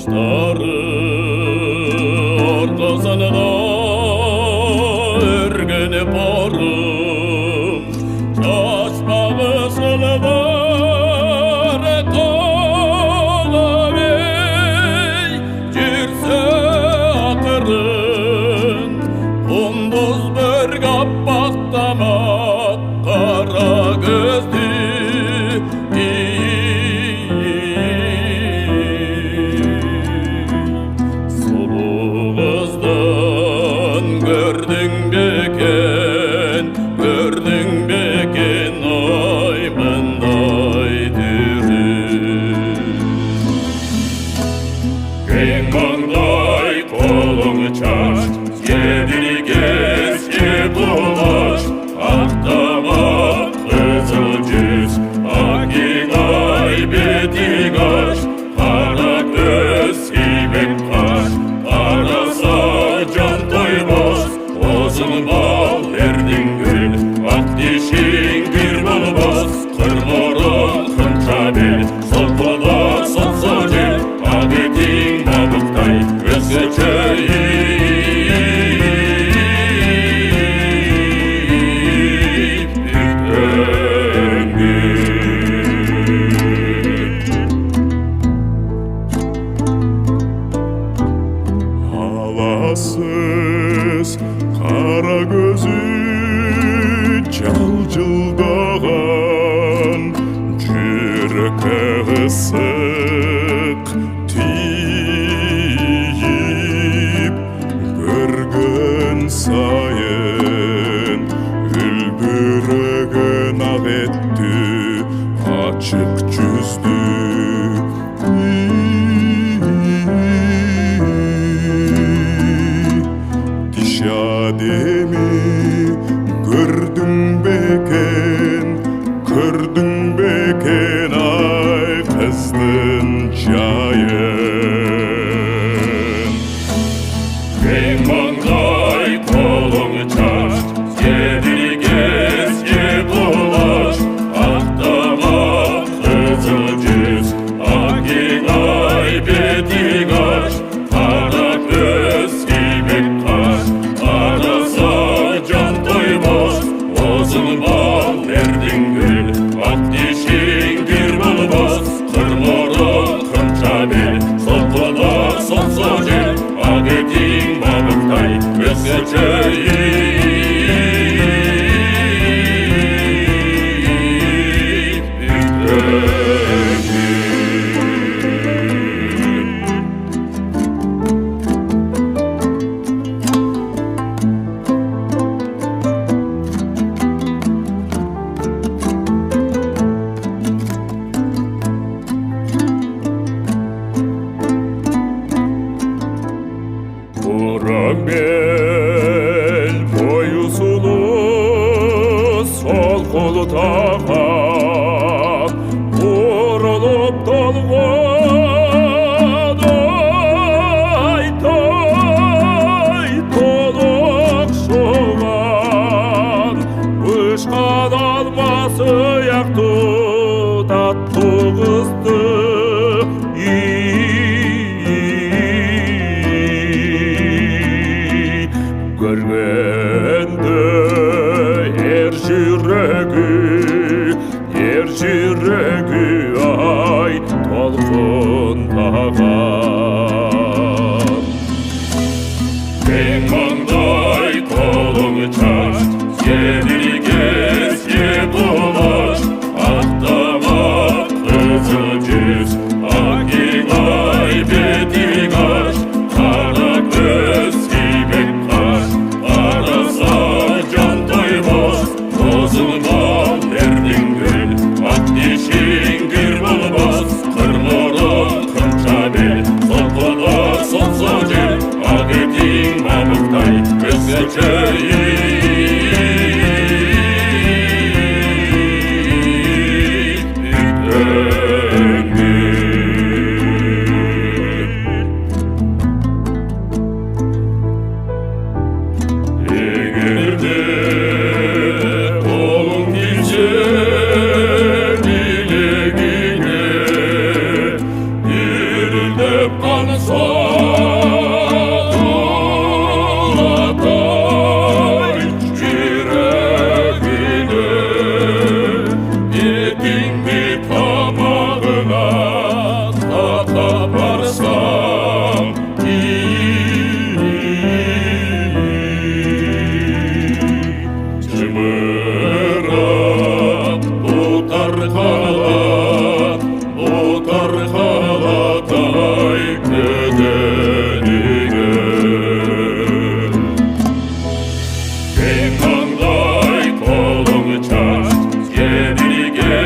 Таштары ортасында өргенеп барып, шашпағы сылбыр толып ей, жүрсе ақырын құндыз бір қаппақ тамақ қара көзді Gördün beken ay mınday dürüm Keng mаңдай қолың чаш Еділ кезге бұлаш Ақтамақ қызыл жүз Акин ай бетик аш Қара көз сейбек қаш Қараса жан тоймас Озың бал ердің гүл Ақ дешең бір болмас Қырморын қынша бел Солпыда солса жел Ақ етің мамықтай өзгеше Аласыз қара көзі жалжылдаған жүрекке ысық тиіп көрген сайын үлбіреген ақ етті ашық жүзді Ademi gördün beken ay kızdın çayın Keng mаңдай қолың чаш Еділ кезге бұлаш Ақтамақ қызыл жүз Акин ай бетик аш Қара көз сейбек қаш Қараса жан тоймас Озың бал ердің гүл Ақ дешең бір болмас Қырморын қынша бел Солпыда солса жел Ақ етің мамықтай өзгеше Бел бойы сұлу сол қолы тақап бұрылып толған ай толық шоған ұшқан алмасы яқты татты қызды Görgende er жүрегі ай толқындаған Кең маңдай қолың чаш Еділ кезге бұлаш Ақтамақ қызыл жүз Акин ай бетик аш Қара көз сейбек қаш Қараса жан тоймас Озың бал ердің гүл Ақ дешең бір болмас Қырморын қынша бел Солпыда солса жел Ақ етің мамықтай өзгеше Yediri